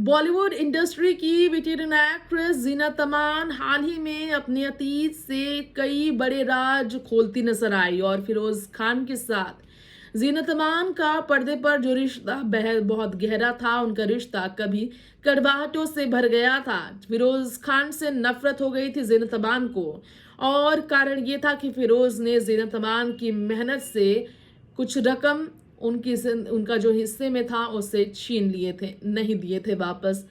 Bollywood industry की veteran actress Zeenat Aman हाल ही में अपने अतीत से कई बड़े राज खोलती नजर आई और फिरोज खान के साथ जीनत अमान का पर्दे पर जो रिश्ता बहुत गहरा था। उनका रिश्ता कभी कड़वाहटों से भर गया था। फिरोज खान से नफरत हो गई थी जीनत अमान को, और कारण ये था कि फिरोज ने जीनत अमान की मेहनत से कुछ रकम उनका जो हिस्से में था उसे छीन लिए थे, नहीं दिए थे वापस।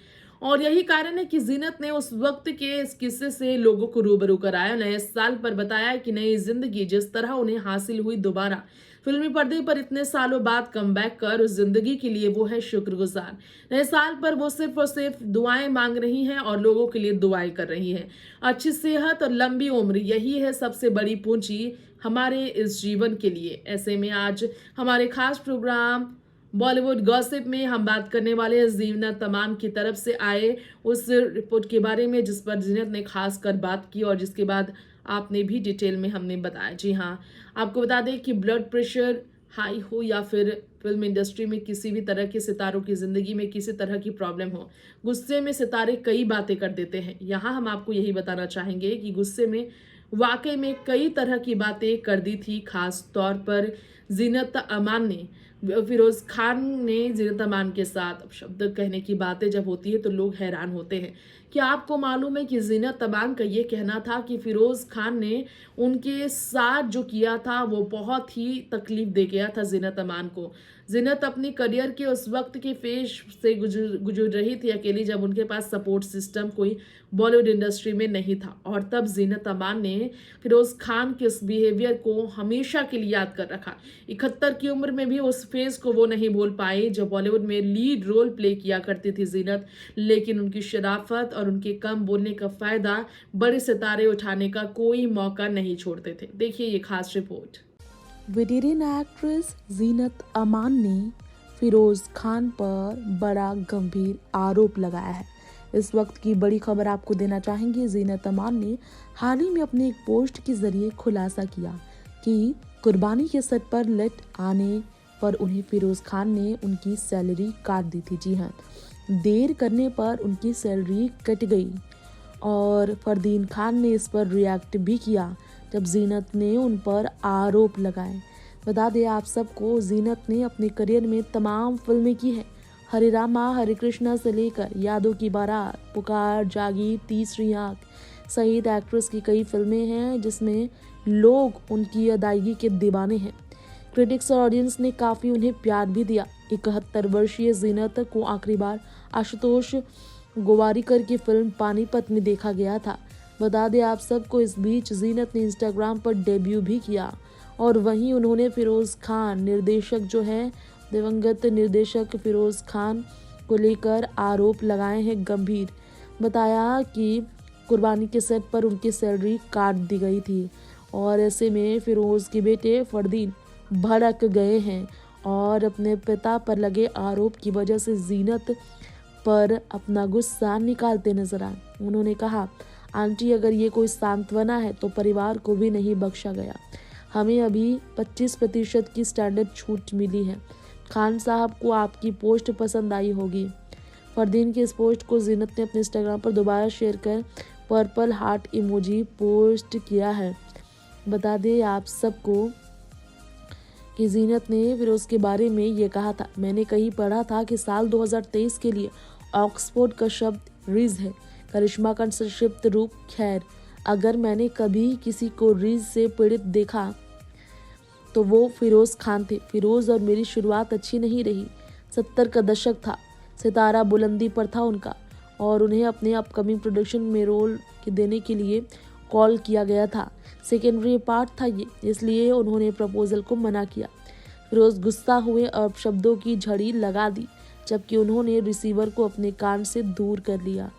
और यही कारण है कि जीनत ने उस वक्त के इस किस्से से लोगों को रूबरू कराया। नए साल पर बताया कि नई जिंदगी जिस तरह उन्हें हासिल हुई, दोबारा फिल्मी पर्दे पर इतने सालों बाद कमबैक कर उस जिंदगी के लिए वो है शुक्रगुजार। नए साल पर वो सिर्फ और सिर्फ दुआएं मांग रही हैं और लोगों के लिए दुआएं कर रही हैं। अच्छी सेहत और लंबी उम्र, यही है सबसे बड़ी पूंजी हमारे इस जीवन के लिए। ऐसे में आज हमारे खास प्रोग्राम बॉलीवुड गॉसिप में हम बात करने वाले हैं जीनत अमान की तरफ से आए उस रिपोर्ट के बारे में, जिस पर जीनत ने खास कर बात की और जिसके बाद आपने भी डिटेल में हमने बताया। जी हाँ, आपको बता दें कि ब्लड प्रेशर हाई हो या फिर फिल्म इंडस्ट्री में किसी भी तरह के सितारों की जिंदगी में किसी तरह की प्रॉब्लम हो, गुस्से में सितारे कई बातें कर देते हैं। यहाँ हम आपको यही बताना चाहेंगे कि गुस्से में वाकई में कई तरह की बातें कर दी थी। खास तौर पर जीनत अमान ने, फिरोज खान ने जीनत अमान के साथ शब्द कहने की बातें जब होती है तो लोग हैरान होते हैं। क्या आपको मालूम है कि जीनत अमान का ये कहना था कि फिरोज खान ने उनके साथ जो किया था वो बहुत ही तकलीफ दे गया था जीनत अमान को। जीनत अपनी करियर के उस वक्त के फेज से गुजर रही थी अकेली, जब उनके पास सपोर्ट सिस्टम कोई बॉलीवुड इंडस्ट्री में नहीं था। और तब जीनत अमान ने फिरोज खान के उस बिहेवियर को हमेशा के लिए याद कर रखा। 71 की उम्र में भी उस फेज को वो नहीं भूल पाई जब बॉलीवुड में लीड रोल प्ले किया करती थी जीनत। लेकिन उनकी शराफत और उनके कम बोलने का फायदा बड़े सितारे उठाने का कोई मौका नहीं छोड़ते थे। देखिए ये खास report. Veteran actress Zeenat Aman ने फिरोज खान पर बड़ा गंभीर आरोप लगाया है। इस वक्त की बड़ी खबर आपको देना चाहेंगे। जीनत अमान ने हाल ही में अपने एक पोस्ट के जरिए खुलासा किया कि कुर्बानी के सेट पर लेट आने पर उन्हें फिरोज खान ने उनकी सैलरी काट दी थी। जी हाँ, देर करने पर उनकी सैलरी कट गई। और फरदीन खान ने इस पर रिएक्ट भी किया जब जीनत ने उन पर आरोप लगाए। बता दें आप सबको, जीनत ने अपने करियर में तमाम फिल्में की हैं। हरे रामा हरे कृष्णा से लेकर यादों की बारात, पुकार, जागीर, तीसरी आंख सहित एक्ट्रेस की कई फिल्में हैं जिसमें लोग उनकी अदायगी के दीवाने हैं। क्रिटिक्स और ऑडियंस ने काफ़ी उन्हें प्यार भी दिया। 71 वर्षीय जीनत को आखिरी बार आशुतोष गोवारिकर की फिल्म पानीपत में देखा गया था। बता दें आप सबको, इस बीच जीनत ने इंस्टाग्राम पर डेब्यू भी किया और वहीं उन्होंने फिरोज खान निर्देशक जो है दिवंगत निर्देशक फिरोज खान को लेकर आरोप लगाए हैं गंभीर। बताया कि कुर्बानी के सेट पर उनकी सैलरी काट दी गई थी और ऐसे में फिरोज के बेटे फरदीन भड़क गए हैं और अपने पिता पर लगे आरोप की वजह से जीनत पर अपना गुस्सा निकालते नजर आए। उन्होंने कहा, आंटी अगर ये कोई सांत्वना है तो परिवार को भी नहीं बख्शा गया। हमें अभी 25% की स्टैंडर्ड छूट मिली है। खान साहब को आपकी पोस्ट पसंद आई होगी। फरदीन की इस पोस्ट को जीनत ने अपने इंस्टाग्राम पर दोबारा शेयर कर पर्पल हार्ट इमोजी पोस्ट किया है। बता दें आप सबको कि जीनत ने फिर उसके बारे में ये कहा था, मैंने कहीं पढ़ा था कि साल 2023 के लिए ऑक्सफोर्ड का शब्द रिज है, करिश्मा का संक्षिप्त रूप खैर। अगर मैंने कभी किसी को रिज से पीड़ित देखा तो वो फिरोज खान थे। फिरोज और मेरी शुरुआत अच्छी नहीं रही। 70 का दशक था, सितारा बुलंदी पर था उनका और उन्हें अपने अपकमिंग प्रोडक्शन में रोल देने के लिए कॉल किया गया था। सेकेंडरी पार्ट था ये, इसलिए उन्होंने प्रपोजल को मना किया। फिरोज गुस्सा हुए और शब्दों की झड़ी लगा दी, जबकि उन्होंने रिसीवर को अपने कान से दूर कर लिया।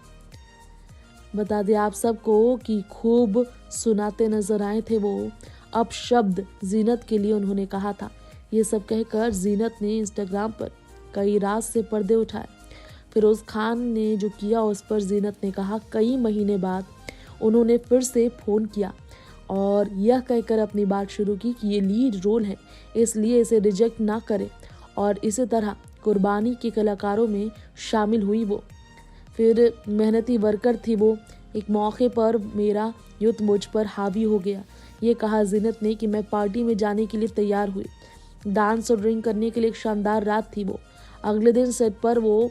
बता दें आप सबको कि खूब सुनाते नजर आए थे वो अब शब्द जीनत के लिए उन्होंने कहा था। ये सब कहकर जीनत ने इंस्टाग्राम पर कई रात से पर्दे उठाए। फिरोज खान ने जो किया उस पर जीनत ने कहा, कई महीने बाद उन्होंने फिर से फ़ोन किया और यह कहकर अपनी बात शुरू की कि ये लीड रोल है, इसलिए इसे रिजेक्ट ना करें और इसी तरह कुर्बानी के कलाकारों में शामिल हुई वो। फिर मेहनती वर्कर थी वो। एक मौके पर मेरा युद्ध मुझ पर हावी हो गया। ये कहा जीनत ने कि मैं पार्टी में जाने के लिए तैयार हुई। डांस और ड्रिंक करने के लिए एक शानदार रात थी वो। अगले दिन सेट पर वो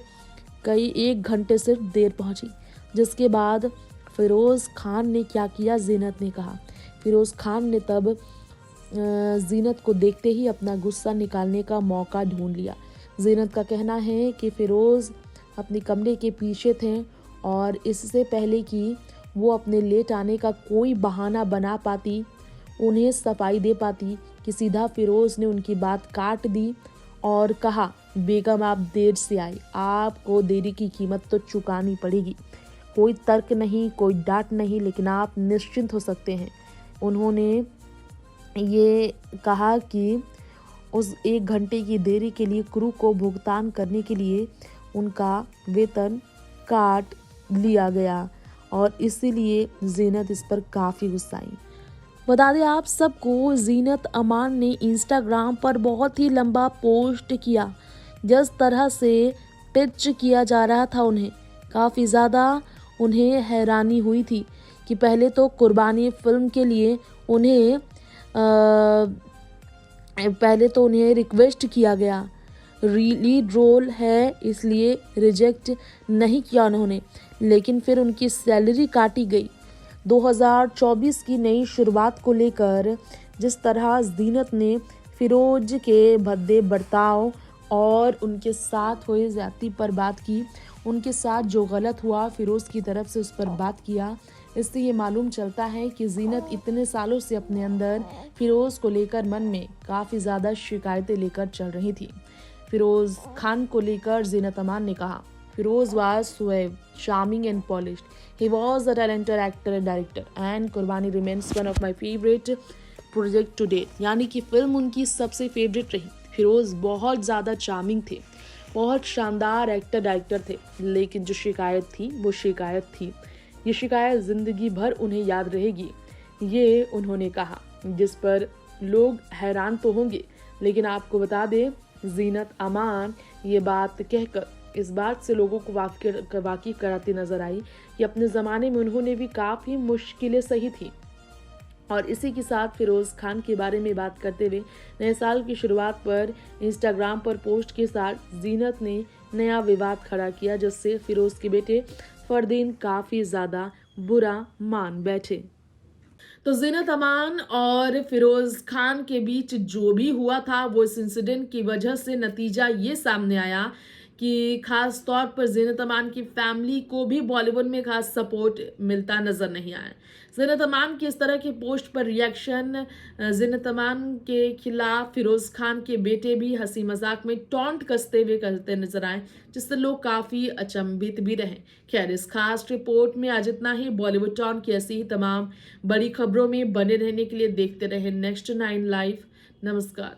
कई 1 घंटे सिर्फ देर पहुंची। जिसके बाद फिरोज़ खान ने क्या किया, जीनत ने कहा। फिरोज़ खान ने तब जीनत को देखते ही अपना गुस्सा निकालने का मौका ढूंढ लिया। जीनत का कहना है कि फिरोज़ अपने कमरे के पीछे थे और इससे पहले कि वो अपने लेट आने का कोई बहाना बना पाती, उन्हें सफाई दे पाती, कि सीधा फिरोज़ ने उनकी बात काट दी और कहा, बेगम आप देर से आई, आपको देरी की कीमत तो चुकानी पड़ेगी। कोई तर्क नहीं, कोई डांट नहीं, लेकिन आप निश्चिंत हो सकते हैं। उन्होंने ये कहा कि उस 1 घंटे की देरी के लिए क्रू को भुगतान करने के लिए उनका वेतन काट लिया गया और इसीलिए जीनत इस पर काफ़ी गुस्सा आई। बता दें आप सबको, जीनत अमान ने इंस्टाग्राम पर बहुत ही लंबा पोस्ट किया। जिस तरह से पिच किया जा रहा था उन्हें, काफ़ी ज़्यादा उन्हें हैरानी हुई थी कि पहले तो कुर्बानी फिल्म के लिए उन्हें रिक्वेस्ट किया गया, लीड रोल है इसलिए रिजेक्ट नहीं किया उन्होंने, लेकिन फिर उनकी सैलरी काटी गई। 2024 की नई शुरुआत को लेकर जिस तरह जीनत ने फिरोज के भद्दे बर्ताव और उनके साथ हुए ज्यादती पर बात की, उनके साथ जो गलत हुआ फिरोज़ की तरफ से उस पर बात किया, इससे ये मालूम चलता है कि जीनत इतने सालों से अपने अंदर फिरोज़ को लेकर मन में काफ़ी ज़्यादा शिकायतें लेकर चल रही थी। फिरोज़ खान को लेकर जीनत अमान ने कहा, Firoz was suave, charming and polished. He was a talented actor and director and कुर्बानी remains one of my favorite project to date. यानी कि फिल्म उनकी सबसे फेवरेट रही। फिरोज़ बहुत ज़्यादा चार्मिंग थे, बहुत शानदार एक्टर डायरेक्टर थे, लेकिन जो शिकायत थी वो शिकायत थी। ये शिकायत ज़िंदगी भर उन्हें याद रहेगी, ये उन्होंने कहा, जिस पर लोग हैरान तो होंगे, लेकिन आपको बता दें जीनत अमान ये बात कहकर इस बात से लोगों को वाकिफ कराती नजर आई कि अपने ज़माने में उन्होंने भी काफ़ी मुश्किलें सही थी। और इसी के साथ फिरोज़ खान के बारे में बात करते हुए नए साल की शुरुआत पर इंस्टाग्राम पर पोस्ट के साथ जीनत ने नया विवाद खड़ा किया, जिससे फिरोज़ के बेटे फरदीन काफ़ी ज़्यादा बुरा मान बैठे। तो जीनत अमान और फिरोज़ खान के बीच जो भी हुआ था वो इस इंसिडेंट की वजह से नतीजा ये सामने आया कि खास तौर पर जीनत अमान की फैमिली को भी बॉलीवुड में खास सपोर्ट मिलता नजर नहीं आया। जीनत अमान की इस तरह के पोस्ट पर रिएक्शन जीनत अमान के खिलाफ फिरोज़ खान के बेटे भी हंसी मजाक में टॉन्ट कसते हुए करते नजर आए, जिससे लोग काफ़ी अचंभित भी रहे। खैर, इस खास रिपोर्ट में आज इतना ही। बॉलीवुड टॉन की ऐसी ही तमाम बड़ी खबरों में बने रहने के लिए देखते रहे नेक्स्ट 9 लाइव। नमस्कार।